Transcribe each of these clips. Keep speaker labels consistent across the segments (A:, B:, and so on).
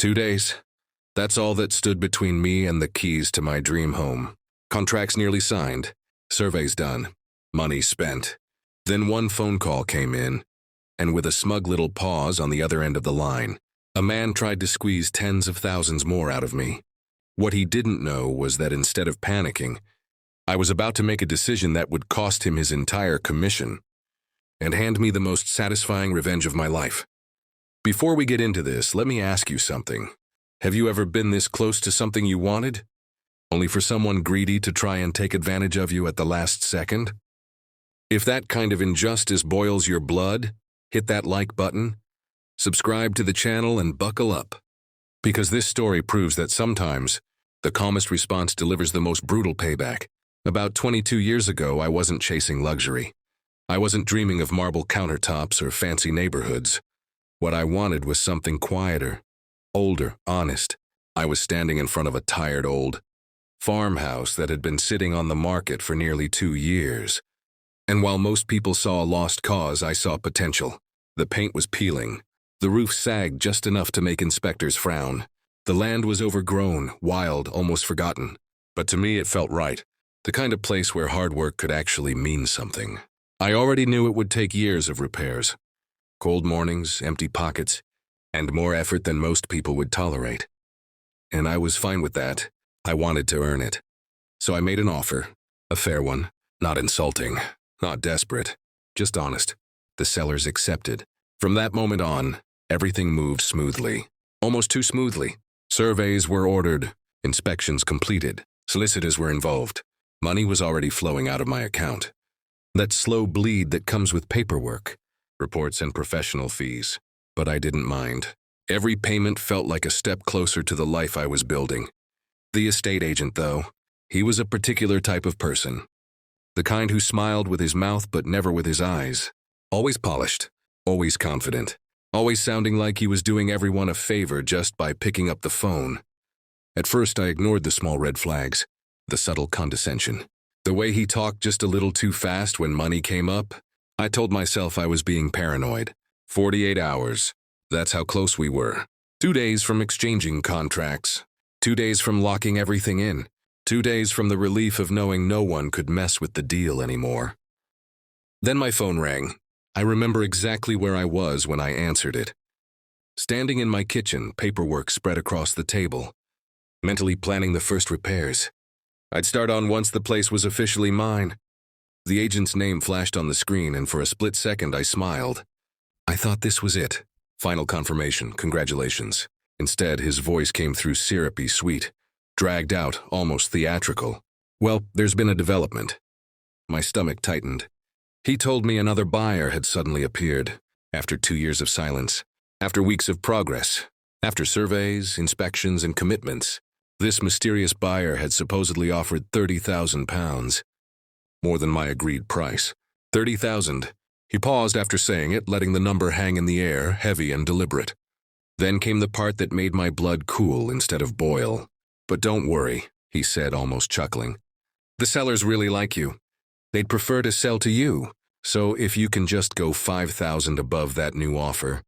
A: 2 days. That's all that stood between me and the keys to my dream home. Contracts nearly signed, surveys done, money spent. Then one phone call came in, and with a smug little pause on the other end of the line, a man tried to squeeze tens of thousands more out of me. What he didn't know was that instead of panicking, I was about to make a decision that would cost him his entire commission and hand me the most satisfying revenge of my life. Before we get into this, let me ask you something. Have you ever been this close to something you wanted, only for someone greedy to try and take advantage of you at the last second? If that kind of injustice boils your blood, hit that like button, subscribe to the channel, and buckle up. Because this story proves that sometimes the calmest response delivers the most brutal payback. About 22 years ago, I wasn't chasing luxury. I wasn't dreaming of marble countertops or fancy neighborhoods. What I wanted was something quieter, older, honest. I was standing in front of a tired old farmhouse that had been sitting on the market for nearly 2 years. And while most people saw a lost cause, I saw potential. The paint was peeling. The roof sagged just enough to make inspectors frown. The land was overgrown, wild, almost forgotten. But to me, it felt right. The kind of place where hard work could actually mean something. I already knew it would take years of repairs. Cold mornings, empty pockets, and more effort than most people would tolerate. And I was fine with that. I wanted to earn it. So I made an offer, a fair one, not insulting, not desperate, just honest. The sellers accepted. From that moment on, everything moved smoothly, almost too smoothly. Surveys were ordered, inspections completed, solicitors were involved. Money was already flowing out of my account. That slow bleed that comes with paperwork, reports, and professional fees. But I didn't mind. Every payment felt like a step closer to the life I was building. The estate agent, though, he was a particular type of person. The kind who smiled with his mouth but never with his eyes. Always polished, always confident, always sounding like he was doing everyone a favor just by picking up the phone. At first, I ignored the small red flags, the subtle condescension. The way he talked just a little too fast when money came up. I told myself I was being paranoid. 48 hours. That's how close we were. 2 days from exchanging contracts. 2 days from locking everything in. 2 days from the relief of knowing no one could mess with the deal anymore. Then my phone rang. I remember exactly where I was when I answered it. Standing in my kitchen, paperwork spread across the table, mentally planning the first repairs. I'd start on once the place was officially mine. The agent's name flashed on the screen, and for a split second I smiled. I thought this was it. Final confirmation, congratulations. Instead, his voice came through syrupy sweet, dragged out, almost theatrical. Well, there's been a development. My stomach tightened. He told me another buyer had suddenly appeared, after 2 years of silence, after weeks of progress, after surveys, inspections, and commitments. This mysterious buyer had supposedly offered £30,000. More than my agreed price. 30,000. He paused after saying it, letting the number hang in the air, heavy and deliberate. Then came the part that made my blood cool instead of boil. But don't worry, he said, almost chuckling. The sellers really like you. They'd prefer to sell to you. So if you can just go 5,000 above that new offer,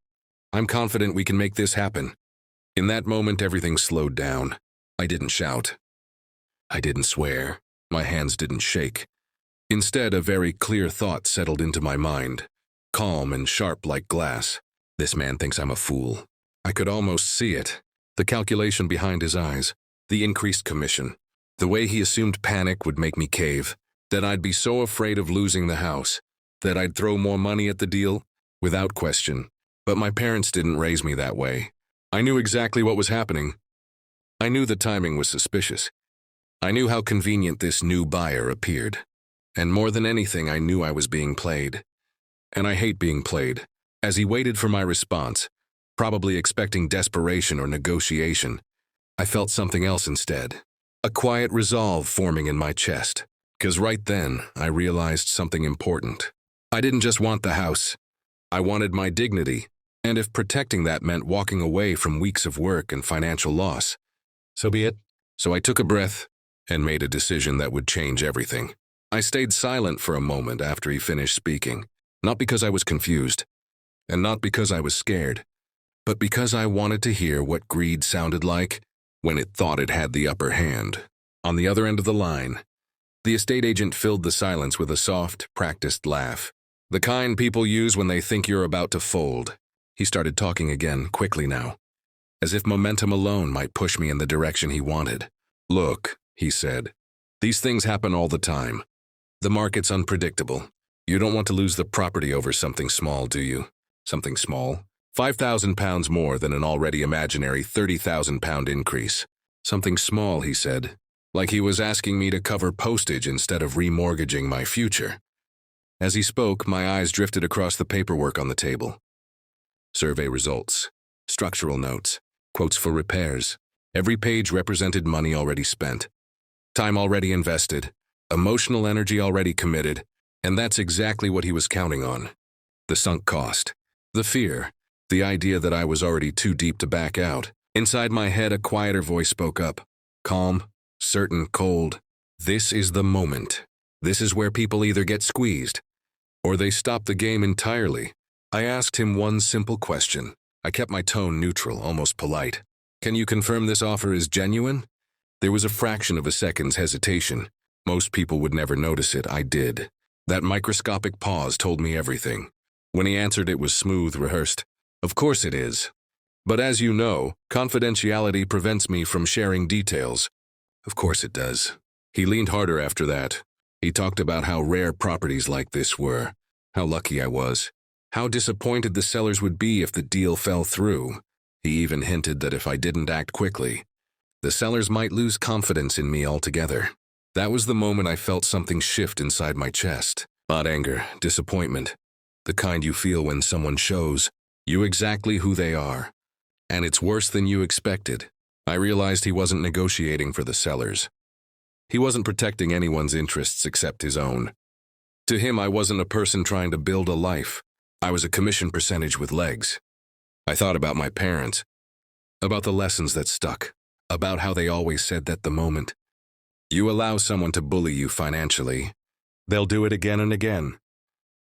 A: I'm confident we can make this happen. In that moment, everything slowed down. I didn't shout. I didn't swear. My hands didn't shake. Instead, a very clear thought settled into my mind, calm and sharp like glass. This man thinks I'm a fool. I could almost see it. The calculation behind his eyes, the increased commission, the way he assumed panic would make me cave, that I'd be so afraid of losing the house, that I'd throw more money at the deal, without question. But my parents didn't raise me that way. I knew exactly what was happening. I knew the timing was suspicious. I knew how convenient this new buyer appeared. And more than anything, I knew I was being played. And I hate being played. As he waited for my response, probably expecting desperation or negotiation, I felt something else instead. A quiet resolve forming in my chest. 'Cause right then, I realized something important. I didn't just want the house. I wanted my dignity. And if protecting that meant walking away from weeks of work and financial loss, so be it. So I took a breath and made a decision that would change everything. I stayed silent for a moment after he finished speaking, not because I was confused, and not because I was scared, but because I wanted to hear what greed sounded like when it thought it had the upper hand. On the other end of the line, the estate agent filled the silence with a soft, practiced laugh. The kind people use when they think you're about to fold. He started talking again, quickly now, as if momentum alone might push me in the direction he wanted. Look, he said, these things happen all the time. The market's unpredictable. You don't want to lose the property over something small, do you? Something small? £5,000 more than an already imaginary £30,000 increase. Something small, he said, like he was asking me to cover postage instead of remortgaging my future. As he spoke, my eyes drifted across the paperwork on the table. Survey results, structural notes, quotes for repairs. Every page represented money already spent, time already invested, emotional energy already committed, and that's exactly what he was counting on. The sunk cost, the fear, the idea that I was already too deep to back out. Inside my head, a quieter voice spoke up. Calm, certain, cold. This is the moment. This is where people either get squeezed or they stop the game entirely. I asked him one simple question. I kept my tone neutral, almost polite. Can you confirm this offer is genuine? There was a fraction of a second's hesitation. Most people would never notice it. I did. That microscopic pause told me everything. When he answered, it was smooth, rehearsed. Of course it is. But as you know, confidentiality prevents me from sharing details. Of course it does. He leaned harder after that. He talked about how rare properties like this were, how lucky I was, how disappointed the sellers would be if the deal fell through. He even hinted that if I didn't act quickly, the sellers might lose confidence in me altogether. That was the moment I felt something shift inside my chest. Not anger, disappointment. The kind you feel when someone shows you exactly who they are. And it's worse than you expected. I realized he wasn't negotiating for the sellers. He wasn't protecting anyone's interests except his own. To him, I wasn't a person trying to build a life. I was a commission percentage with legs. I thought about my parents, about the lessons that stuck, about how they always said that the moment you allow someone to bully you financially, they'll do it again and again,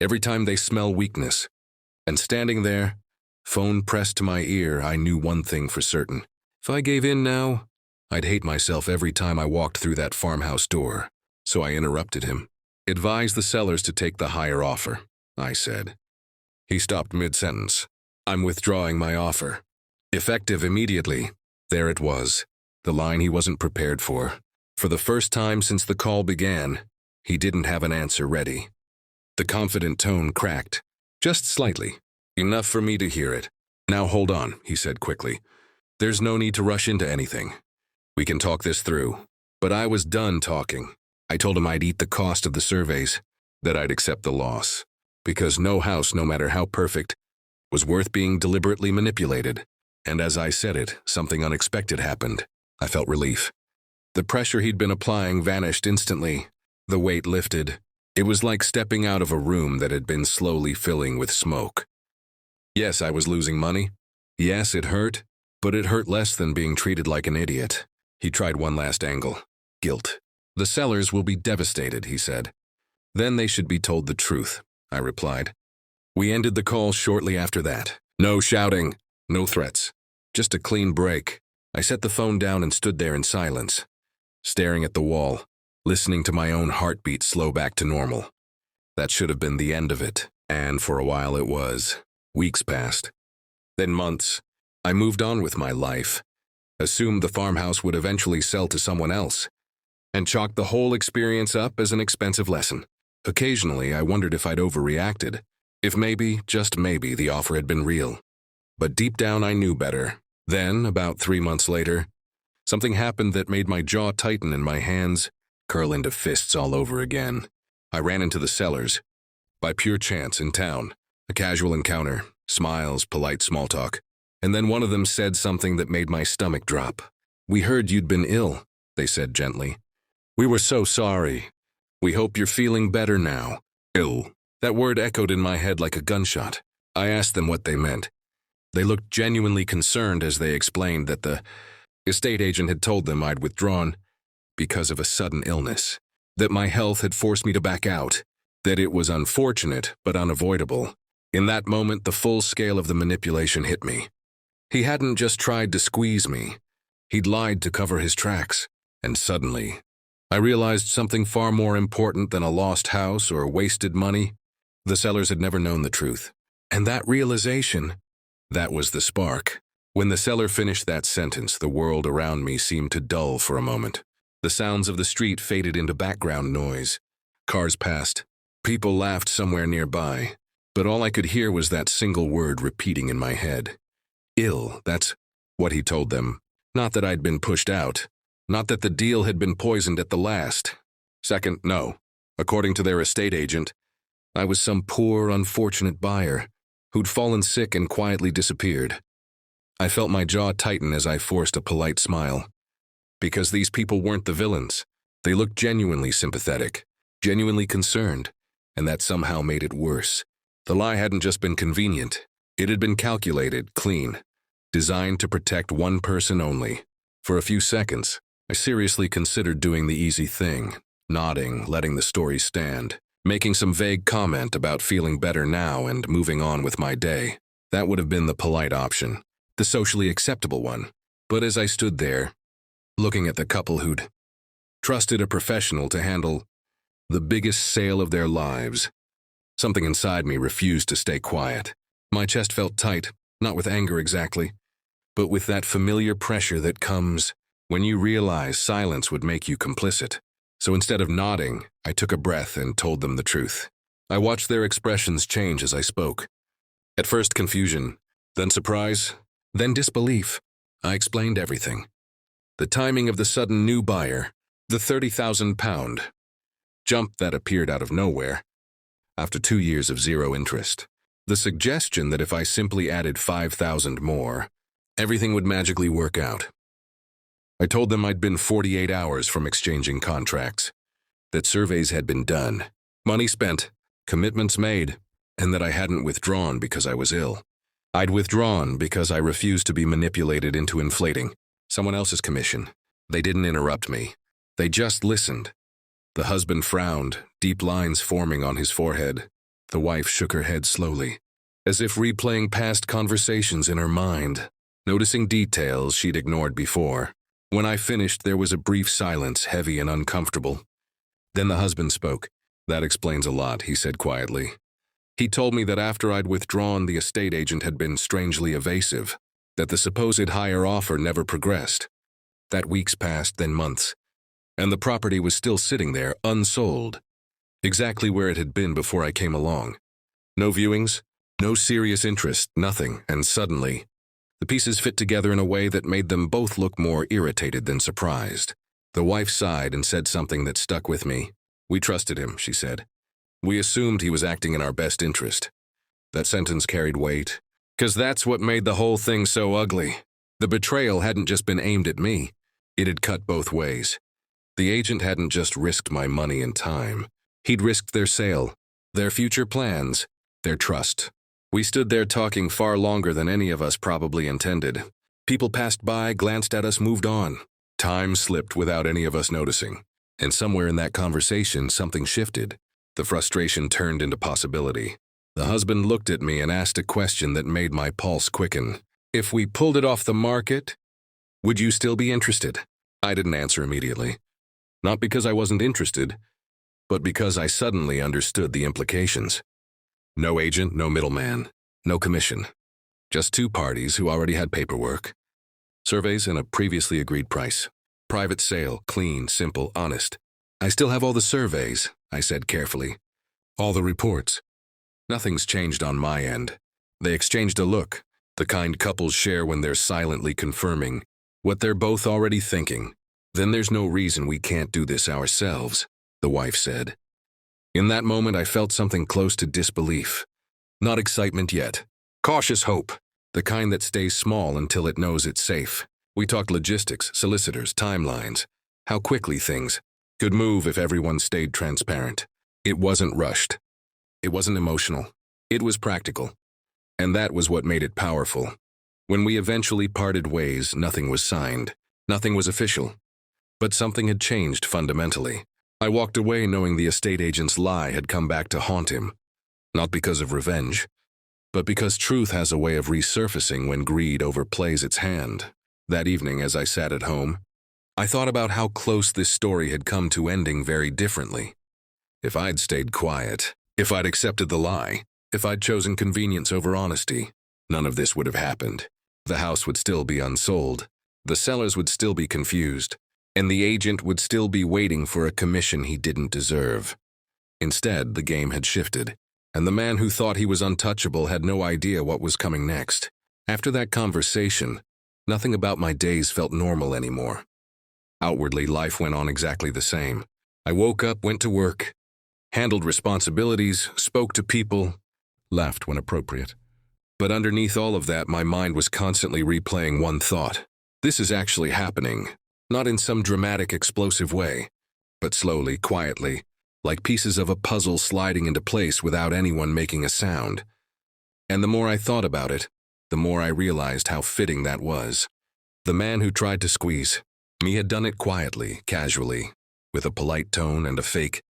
A: every time they smell weakness. And standing there, phone pressed to my ear, I knew one thing for certain. If I gave in now, I'd hate myself every time I walked through that farmhouse door. So I interrupted him. Advise the sellers to take the higher offer, I said. He stopped mid-sentence. I'm withdrawing my offer. Effective immediately. There it was, the line he wasn't prepared for. For the first time since the call began, he didn't have an answer ready. The confident tone cracked, just slightly, enough for me to hear it. Now hold on, he said quickly. There's no need to rush into anything. We can talk this through. But I was done talking. I told him I'd eat the cost of the surveys, that I'd accept the loss. Because no house, no matter how perfect, was worth being deliberately manipulated. And as I said it, something unexpected happened. I felt relief. The pressure he'd been applying vanished instantly. The weight lifted. It was like stepping out of a room that had been slowly filling with smoke. Yes, I was losing money. Yes, it hurt. But it hurt less than being treated like an idiot. He tried one last angle. Guilt. The sellers will be devastated, he said. Then they should be told the truth, I replied. We ended the call shortly after that. No shouting, no threats. Just a clean break. I set the phone down and stood there in silence, staring at the wall, listening to my own heartbeat slow back to normal. That should have been the end of it, and for a while it was. Weeks passed. Then months. I moved on with my life, assumed the farmhouse would eventually sell to someone else, and chalked the whole experience up as an expensive lesson. Occasionally, I wondered if I'd overreacted, if maybe, just maybe, the offer had been real. But deep down, I knew better. Then, about 3 months later, something happened that made my jaw tighten and my hands curl into fists all over again. I ran into the sellers, by pure chance in town, a casual encounter, smiles, polite small talk. And then one of them said something that made my stomach drop. We heard you'd been ill, they said gently. We were so sorry. We hope you're feeling better now. Ill. That word echoed in my head like a gunshot. I asked them what they meant. They looked genuinely concerned as they explained that the estate agent had told them I'd withdrawn because of a sudden illness, that my health had forced me to back out, that it was unfortunate but unavoidable. In that moment, the full scale of the manipulation hit me. He hadn't just tried to squeeze me. He'd lied to cover his tracks. And suddenly, I realized something far more important than a lost house or wasted money. The sellers had never known the truth. And that realization, that was the spark. When the seller finished that sentence, the world around me seemed to dull for a moment. The sounds of the street faded into background noise. Cars passed. People laughed somewhere nearby. But all I could hear was that single word repeating in my head. Ill, that's what he told them. Not that I'd been pushed out. Not that the deal had been poisoned at the last. Second, no. According to their estate agent, I was some poor, unfortunate buyer who'd fallen sick and quietly disappeared. I felt my jaw tighten as I forced a polite smile. Because these people weren't the villains. They looked genuinely sympathetic, genuinely concerned, and that somehow made it worse. The lie hadn't just been convenient. It had been calculated, clean, designed to protect one person only. For a few seconds, I seriously considered doing the easy thing, nodding, letting the story stand, making some vague comment about feeling better now and moving on with my day. That would have been the polite option, the socially acceptable one. But as I stood there, looking at the couple who'd trusted a professional to handle the biggest sale of their lives, something inside me refused to stay quiet. My chest felt tight, not with anger exactly, but with that familiar pressure that comes when you realize silence would make you complicit. So instead of nodding, I took a breath and told them the truth. I watched their expressions change as I spoke. At first confusion, then surprise, then disbelief. I explained everything. The timing of the sudden new buyer, the £30,000 jump that appeared out of nowhere, after 2 years of zero interest. The suggestion that if I simply added 5,000 more, everything would magically work out. I told them I'd been 48 hours from exchanging contracts, that surveys had been done, money spent, commitments made, and that I hadn't withdrawn because I was ill. I'd withdrawn because I refused to be manipulated into inflating someone else's commission. They didn't interrupt me. They just listened. The husband frowned, deep lines forming on his forehead. The wife shook her head slowly, as if replaying past conversations in her mind, noticing details she'd ignored before. When I finished, there was a brief silence, heavy and uncomfortable. Then the husband spoke. "That explains a lot," he said quietly. He told me that after I'd withdrawn, the estate agent had been strangely evasive, that the supposed higher offer never progressed. That weeks passed, then months, and the property was still sitting there, unsold, exactly where it had been before I came along. No viewings, no serious interest, nothing, and suddenly, the pieces fit together in a way that made them both look more irritated than surprised. The wife sighed and said something that stuck with me. "We trusted him," she said. "We assumed he was acting in our best interest." That sentence carried weight, because that's what made the whole thing so ugly. The betrayal hadn't just been aimed at me. It had cut both ways. The agent hadn't just risked my money and time. He'd risked their sale, their future plans, their trust. We stood there talking far longer than any of us probably intended. People passed by, glanced at us, moved on. Time slipped without any of us noticing. And somewhere in that conversation, something shifted. The frustration turned into possibility. The husband looked at me and asked a question that made my pulse quicken. "If we pulled it off the market, would you still be interested?" I didn't answer immediately. Not because I wasn't interested, but because I suddenly understood the implications. No agent, no middleman, no commission. Just two parties who already had paperwork, surveys, and a previously agreed price. Private sale, clean, simple, honest. "I still have all the surveys," I said carefully. "All the reports. Nothing's changed on my end." They exchanged a look, the kind couples share when they're silently confirming what they're both already thinking. "Then there's no reason we can't do this ourselves," the wife said. In that moment, I felt something close to disbelief. Not excitement yet. Cautious hope, the kind that stays small until it knows it's safe. We talked logistics, solicitors, timelines, how quickly things could move if everyone stayed transparent. It wasn't rushed. It wasn't emotional. It was practical. And that was what made it powerful. When we eventually parted ways, nothing was signed. Nothing was official. But something had changed fundamentally. I walked away knowing the estate agent's lie had come back to haunt him. Not because of revenge, but because truth has a way of resurfacing when greed overplays its hand. That evening, as I sat at home, I thought about how close this story had come to ending very differently. If I'd stayed quiet, if I'd accepted the lie, if I'd chosen convenience over honesty, none of this would have happened. The house would still be unsold, the sellers would still be confused, and the agent would still be waiting for a commission he didn't deserve. Instead, the game had shifted, and the man who thought he was untouchable had no idea what was coming next. After that conversation, nothing about my days felt normal anymore. Outwardly, life went on exactly the same. I woke up, went to work, handled responsibilities, spoke to people, laughed when appropriate. But underneath all of that, my mind was constantly replaying one thought. This is actually happening, not in some dramatic, explosive way, but slowly, quietly, like pieces of a puzzle sliding into place without anyone making a sound. And the more I thought about it, the more I realized how fitting that was. The man who tried to squeeze me had done it quietly, casually, with a polite tone and a fake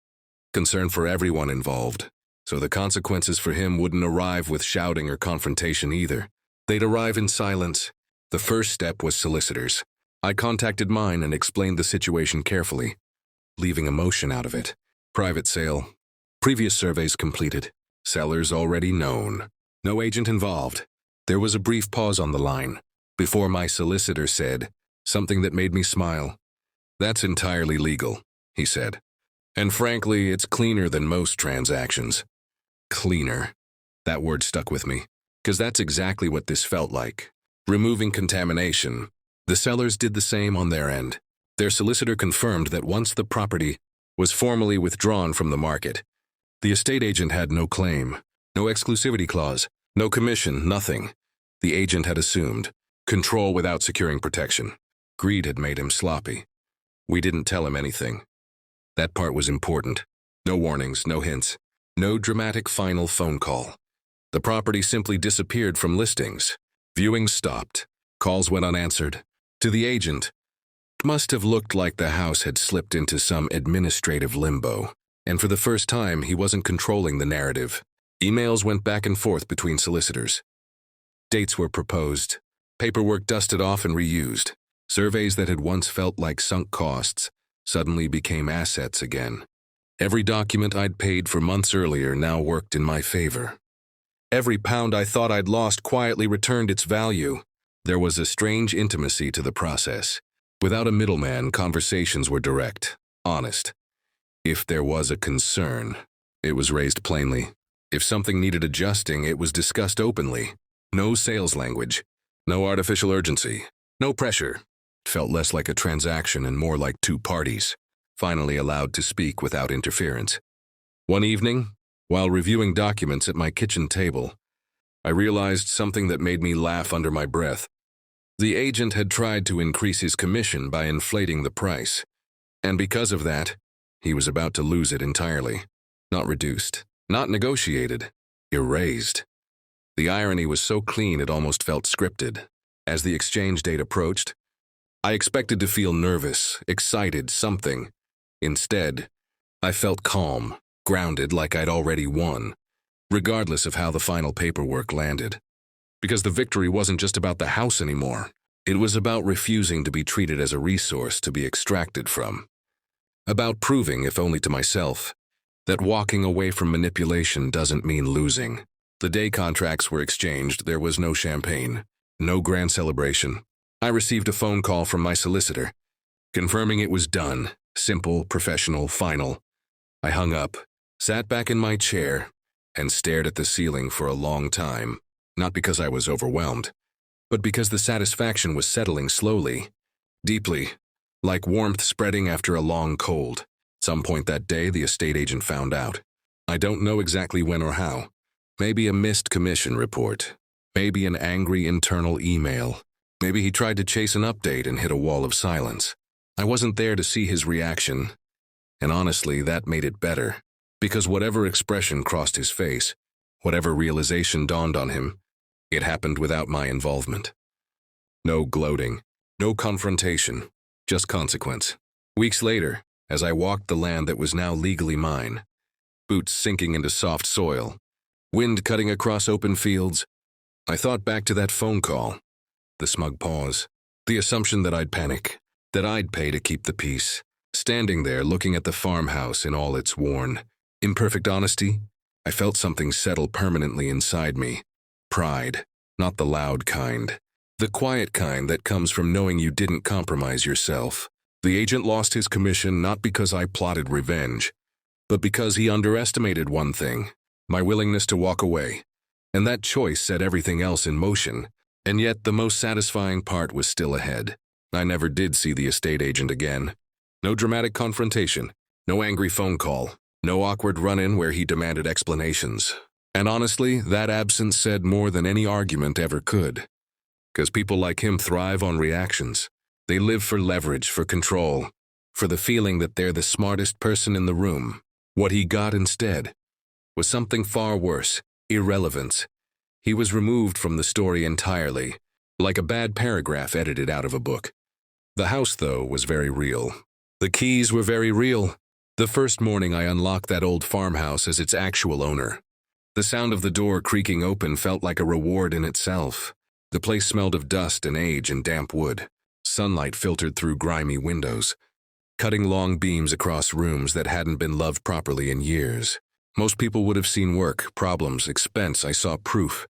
A: concern for everyone involved. So the consequences for him wouldn't arrive with shouting or confrontation either. They'd arrive in silence. The first step was solicitors. I contacted mine and explained the situation carefully, leaving emotion out of it. Private sale. Previous surveys completed. Sellers already known. No agent involved. There was a brief pause on the line before my solicitor said something that made me smile. "That's entirely legal," he said. "And frankly, it's cleaner than most transactions." Cleaner. That word stuck with me, because that's exactly what this felt like. Removing contamination. The sellers did the same on their end. Their solicitor confirmed that once the property was formally withdrawn from the market, the estate agent had no claim, no exclusivity clause, no commission, nothing. The agent had assumed control without securing protection. Greed had made him sloppy. We didn't tell him anything. That part was important. No warnings, no hints. No dramatic final phone call. The property simply disappeared from listings. Viewings stopped. Calls went unanswered. To the agent, it must have looked like the house had slipped into some administrative limbo. And for the first time, he wasn't controlling the narrative. Emails went back and forth between solicitors. Dates were proposed. Paperwork dusted off and reused. Surveys that had once felt like sunk costs suddenly became assets again. Every document I'd paid for months earlier now worked in my favor. Every pound I thought I'd lost quietly returned its value. There was a strange intimacy to the process. Without a middleman, conversations were direct, honest. If there was a concern, it was raised plainly. If something needed adjusting, it was discussed openly. No sales language, no artificial urgency, no pressure. It felt less like a transaction and more like two parties, finally allowed to speak without interference. One evening, while reviewing documents at my kitchen table, I realized something that made me laugh under my breath. The agent had tried to increase his commission by inflating the price, and because of that, he was about to lose it entirely. Not reduced, not negotiated, erased. The irony was so clean it almost felt scripted. As the exchange date approached, I expected to feel nervous, excited, something. Instead, I felt calm, grounded like I'd already won, regardless of how the final paperwork landed. Because the victory wasn't just about the house anymore. It was about refusing to be treated as a resource to be extracted from. About proving, if only to myself, that walking away from manipulation doesn't mean losing. The day contracts were exchanged, there was no champagne, no grand celebration. I received a phone call from my solicitor, confirming it was done, simple, professional, final. I hung up, sat back in my chair, and stared at the ceiling for a long time, not because I was overwhelmed, but because the satisfaction was settling slowly, deeply, like warmth spreading after a long cold. At some point that day, the estate agent found out. I don't know exactly when or how. Maybe a missed commission report. Maybe an angry internal email. Maybe he tried to chase an update and hit a wall of silence. I wasn't there to see his reaction, and honestly, that made it better, because whatever expression crossed his face, whatever realization dawned on him, it happened without my involvement. No gloating, no confrontation, just consequence. Weeks later, as I walked the land that was now legally mine, boots sinking into soft soil, wind cutting across open fields. I thought back to that phone call, the smug pause, the assumption that I'd panic, that I'd pay to keep the peace. Standing there looking at the farmhouse in all its worn, imperfect honesty, I felt something settle permanently inside me. Pride, not the loud kind. The quiet kind that comes from knowing you didn't compromise yourself. The agent lost his commission not because I plotted revenge, but because he underestimated one thing, my willingness to walk away. And that choice set everything else in motion. And yet the most satisfying part was still ahead. I never did see the estate agent again. No dramatic confrontation, no angry phone call, no awkward run-in where he demanded explanations. And honestly, that absence said more than any argument ever could. Because people like him thrive on reactions. They live for leverage, for control, for the feeling that they're the smartest person in the room. What he got instead was something far worse, irrelevance. He was removed from the story entirely, like a bad paragraph edited out of a book. The house, though, was very real. The keys were very real. The first morning I unlocked that old farmhouse as its actual owner. The sound of the door creaking open felt like a reward in itself. The place smelled of dust and age and damp wood. Sunlight filtered through grimy windows, cutting long beams across rooms that hadn't been loved properly in years. Most people would have seen work, problems, expense. I saw proof.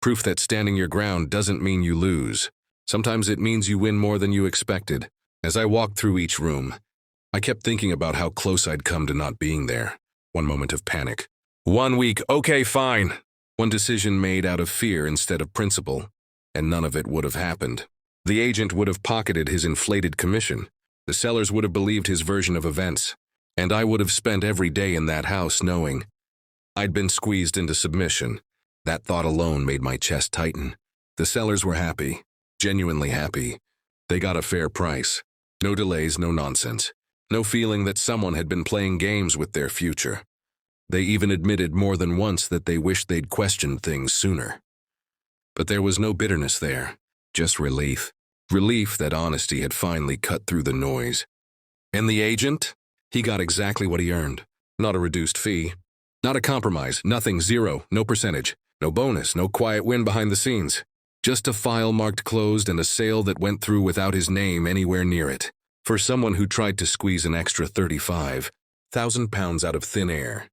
A: Proof that standing your ground doesn't mean you lose. Sometimes it means you win more than you expected. As I walked through each room, I kept thinking about how close I'd come to not being there. One moment of panic. 1 week, okay, fine. One decision made out of fear instead of principle, and none of it would have happened. The agent would have pocketed his inflated commission. The sellers would have believed his version of events, and I would have spent every day in that house knowing I'd been squeezed into submission. That thought alone made my chest tighten. The sellers were happy, genuinely happy. They got a fair price. No delays, no nonsense. No feeling that someone had been playing games with their future. They even admitted more than once that they wished they'd questioned things sooner. But there was no bitterness there, just relief. Relief that honesty had finally cut through the noise. And the agent? He got exactly what he earned. Not a reduced fee. Not a compromise, nothing, zero, no percentage. No bonus, no quiet win behind the scenes. Just a file marked closed and a sale that went through without his name anywhere near it. For someone who tried to squeeze an extra £35,000 out of thin air.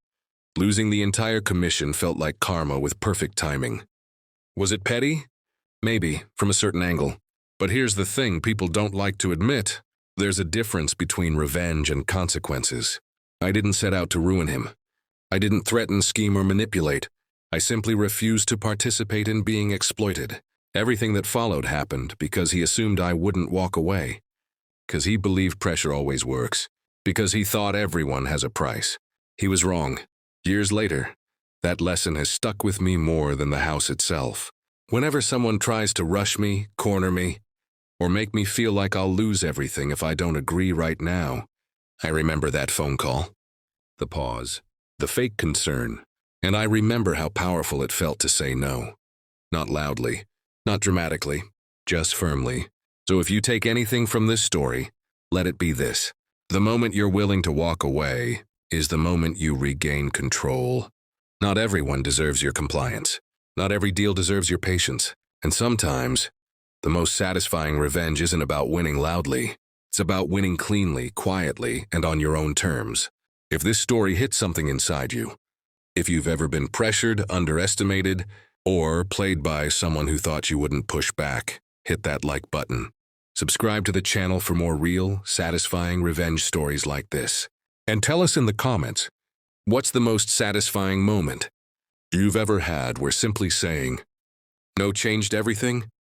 A: Losing the entire commission felt like karma with perfect timing. Was it petty? Maybe, from a certain angle. But here's the thing people don't like to admit. There's a difference between revenge and consequences. I didn't set out to ruin him. I didn't threaten, scheme, or manipulate. I simply refused to participate in being exploited. Everything that followed happened because he assumed I wouldn't walk away. Because he believed pressure always works. Because he thought everyone has a price. He was wrong. Years later, that lesson has stuck with me more than the house itself. Whenever someone tries to rush me, corner me, or make me feel like I'll lose everything if I don't agree right now, I remember that phone call. The pause. The fake concern. And I remember how powerful it felt to say no. Not loudly, not dramatically, just firmly. So if you take anything from this story, let it be this. The moment you're willing to walk away is the moment you regain control. Not everyone deserves your compliance. Not every deal deserves your patience. And sometimes, the most satisfying revenge isn't about winning loudly. It's about winning cleanly, quietly, and on your own terms. If this story hits something inside you, if you've ever been pressured, underestimated, or played by someone who thought you wouldn't push back, hit that like button. Subscribe to the channel for more real, satisfying revenge stories like this. And tell us in the comments, what's the most satisfying moment you've ever had where simply saying, no changed everything?